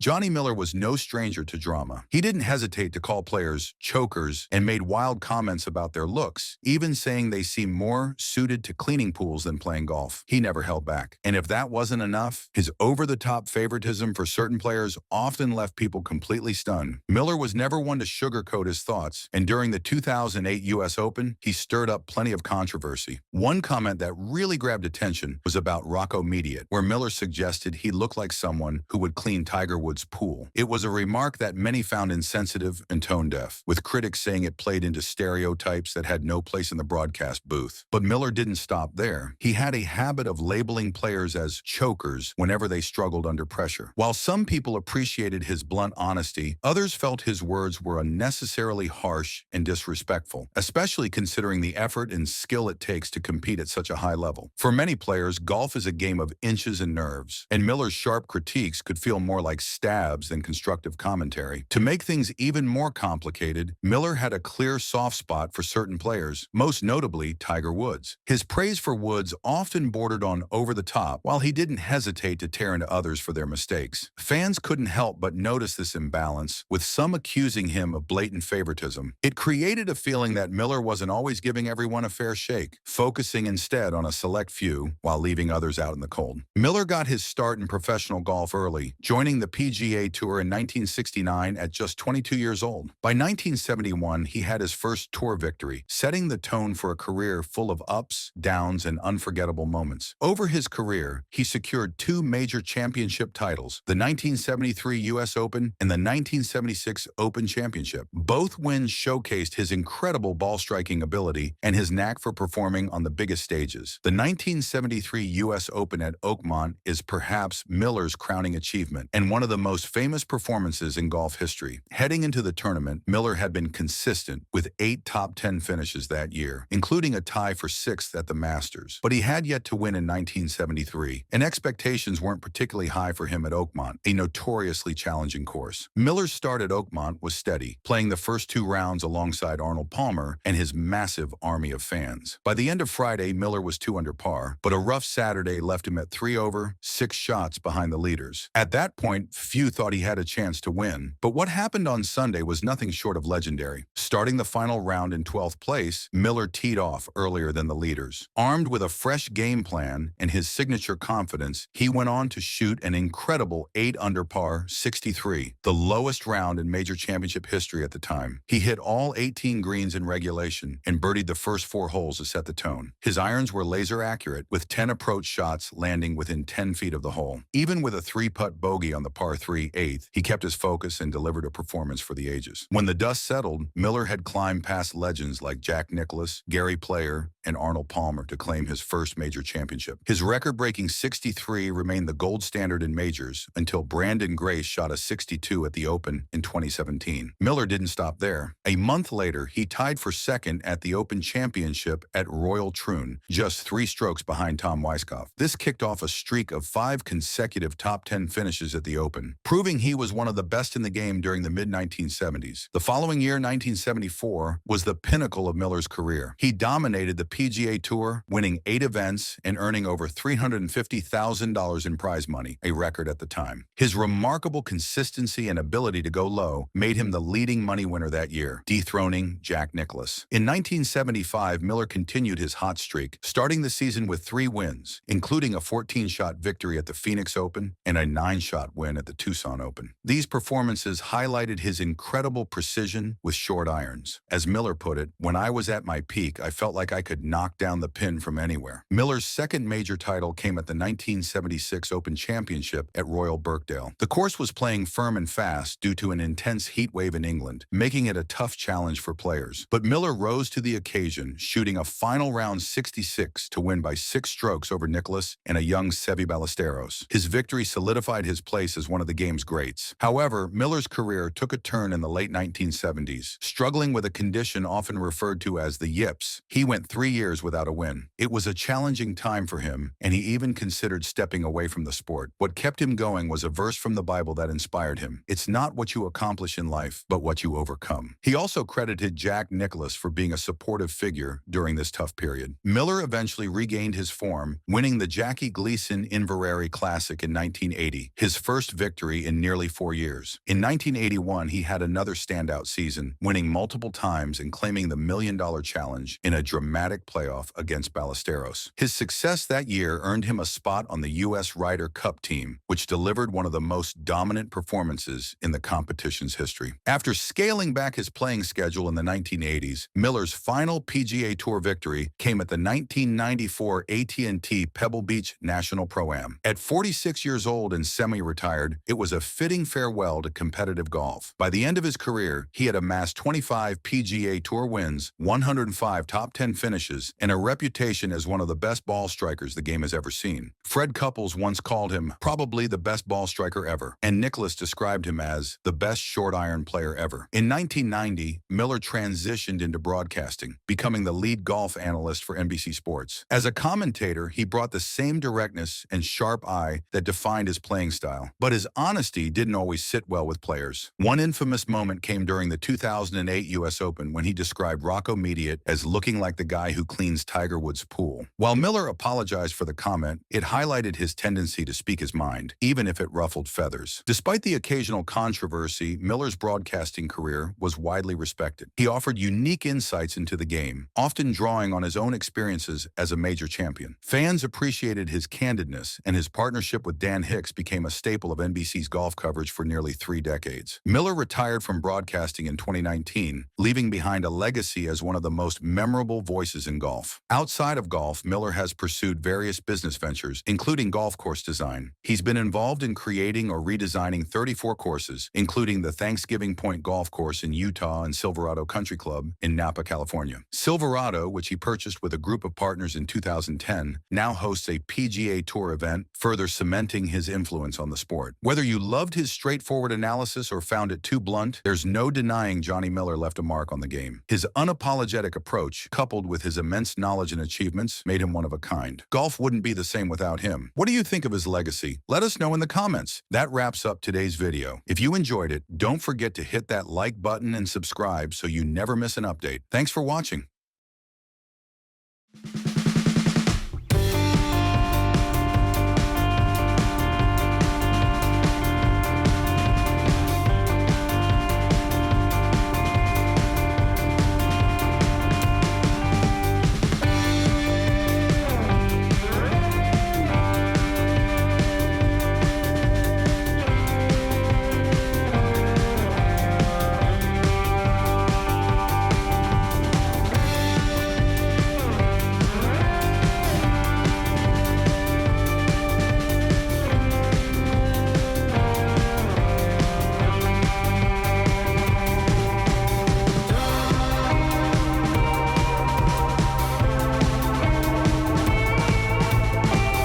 Johnny Miller was no stranger to drama. He didn't hesitate to call players chokers and made wild comments about their looks, even saying they seemed more suited to cleaning pools than playing golf. He never held back. And if that wasn't enough, his over-the-top favoritism for certain players often left people completely stunned. Miller was never one to sugarcoat his thoughts, and during the 2008 U.S. Open, he stirred up plenty of controversy. One comment that really grabbed attention was about Rocco Mediate, where Miller suggested he looked like someone who would clean Tiger Woods' pool. It was a remark that many found insensitive and tone-deaf, with critics saying it played into stereotypes that had no place in the broadcast booth. But Miller didn't stop there. He had a habit of labeling players as chokers whenever they struggled under pressure. While some people appreciated his blunt honesty, others felt his words were unnecessarily harsh and disrespectful, especially considering the effort and skill it takes to compete at such a high level. For many players, golf is a game of inches and nerves, and Miller's sharp critiques could feel more like stabs than constructive commentary. To make things even more complicated, Miller had a clear soft spot for certain players, most notably Tiger Woods. His praise for Woods often bordered on over the top, while he didn't hesitate to tear into others for their mistakes. Fans couldn't help but notice this imbalance, with some accusing him of blatant favoritism. It created a feeling that Miller wasn't always giving everyone a fair shake, focusing instead on a select few while leaving others out in the cold. Miller got his start in professional golf early, joining the PGA Tour in 1969 at just 22 years old. By 1971, he had his first tour victory, setting the tone for a career full of ups, downs, and unforgettable moments. Over his career, he secured two major championship titles, the 1973 U.S. Open and the 1976 Open Championship. Both wins showcased his incredible ball-striking ability and his knack for performing on the biggest stages. The 1973 U.S. Open at Oakmont is perhaps Miller's crowning achievement and one of the most famous performances in golf history. Heading into the tournament, Miller had been consistent with 8 top 10 finishes that year, including a tie for 6th at the Masters. But he had yet to win in 1973, and expectations weren't particularly high for him at Oakmont, a notoriously challenging course. Miller's start at Oakmont was steady, playing the first 2 rounds alongside Arnold Palmer and his massive army of fans. By the end of Friday, Miller was 2 under par, but a rough Saturday left him at 3 over, 6 shots behind the leaders. At that point, few thought he had a chance to win, but what happened on Sunday was nothing short of legendary. Starting the final round in 12th place, Miller teed off earlier than the leaders. Armed with a fresh game plan and his signature confidence, he went on to shoot an incredible 8 under par 63, the lowest round in major championship history at the time. He hit all 18 greens in regulation and birdied the first 4 holes to set the tone. His irons were laser accurate, with 10 approach shots landing within 10 feet of the hole. Even with a 3-putt bogey on the par 3 8th, he kept his focus and delivered a performance for the ages. When the dust settled, Miller had climbed past legends like Jack Nicklaus, Gary Player, and Arnold Palmer to claim his first major championship. His record-breaking 63 remained the gold standard in majors until Brandon Grace shot a 62 at the Open in 2017. Miller didn't stop there. A month later, he tied for second at the Open Championship at Royal Troon, just 3 strokes behind Tom Weiskopf. This kicked off a streak of 5 consecutive top 10 finishes at the Open, proving he was one of the best in the game during the mid-1970s. The following year, 1974, was the pinnacle of Miller's career. He dominated the PGA Tour, winning 8 events and earning over $350,000 in prize money, a record at the time. His remarkable consistency and ability to go low made him the leading money winner that year, dethroning Jack Nicklaus. In 1975, Miller continued his hot streak, starting the season with 3 wins, including a 14-shot victory at the Phoenix Open and a 9-shot win at the Tucson Open. These performances highlighted his incredible precision with short irons. As Miller put it, "When I was at my peak, I felt like I could knock down the pin from anywhere." Miller's second major title came at the 1976 Open Championship at Royal Birkdale. The course was playing firm and fast due to an intense heat wave in England, making it a tough challenge for players. But Miller rose to the occasion, shooting a final round 66 to win by 6 strokes over Nicklaus and a young Seve Ballesteros. His victory solidified his place as one of the game's greats. However, Miller's career took a turn in the late 1970s. Struggling with a condition often referred to as the yips, he went 3 years without a win. It was a challenging time for him, and he even considered stepping away from the sport. What kept him going was a verse from the Bible that inspired him. "It's not what you accomplish in life, but what you overcome." He also credited Jack Nicklaus for being a supportive figure during this tough period. Miller eventually regained his form, winning the Jackie Gleason Inverary Classic in 1980, his first victory victory in nearly 4 years. In 1981, he had another standout season, winning multiple times and claiming the $1 Million Challenge in a dramatic playoff against Ballesteros. His success that year earned him a spot on the U.S. Ryder Cup team, which delivered one of the most dominant performances in the competition's history. After scaling back his playing schedule in the 1980s, Miller's final PGA Tour victory came at the 1994 AT&T Pebble Beach National Pro-Am. At 46 years old and semi-retired, it was a fitting farewell to competitive golf. By the end of his career, he had amassed 25 PGA Tour wins, 105 top 10 finishes, and a reputation as one of the best ball strikers the game has ever seen. Fred Couples once called him probably the best ball striker ever, and Nicklaus described him as the best short iron player ever. In 1990, Miller transitioned into broadcasting, becoming the lead golf analyst for NBC Sports. As a commentator, he brought the same directness and sharp eye that defined his playing style, but his honesty didn't always sit well with players. One infamous moment came during the 2008 U.S. Open when he described Rocco Mediate as looking like the guy who cleans Tiger Woods' pool. While Miller apologized for the comment, it highlighted his tendency to speak his mind, even if it ruffled feathers. Despite the occasional controversy, Miller's broadcasting career was widely respected. He offered unique insights into the game, often drawing on his own experiences as a major champion. Fans appreciated his candidness, and his partnership with Dan Hicks became a staple of NBC's golf coverage for nearly 3 decades. Miller retired from broadcasting in 2019, leaving behind a legacy as one of the most memorable voices in golf. Outside of golf, Miller has pursued various business ventures, including golf course design. He's been involved in creating or redesigning 34 courses, including the Thanksgiving Point Golf Course in Utah and Silverado Country Club in Napa, California. Silverado, which he purchased with a group of partners in 2010, now hosts a PGA Tour event, further cementing his influence on the sport. Whether you loved his straightforward analysis or found it too blunt, there's no denying Johnny Miller left a mark on the game. His unapologetic approach, coupled with his immense knowledge and achievements, made him one of a kind. Golf wouldn't be the same without him. What do you think of his legacy? Let us know in the comments. That wraps up today's video. If you enjoyed it, don't forget to hit that like button and subscribe so you never miss an update. Thanks for watching.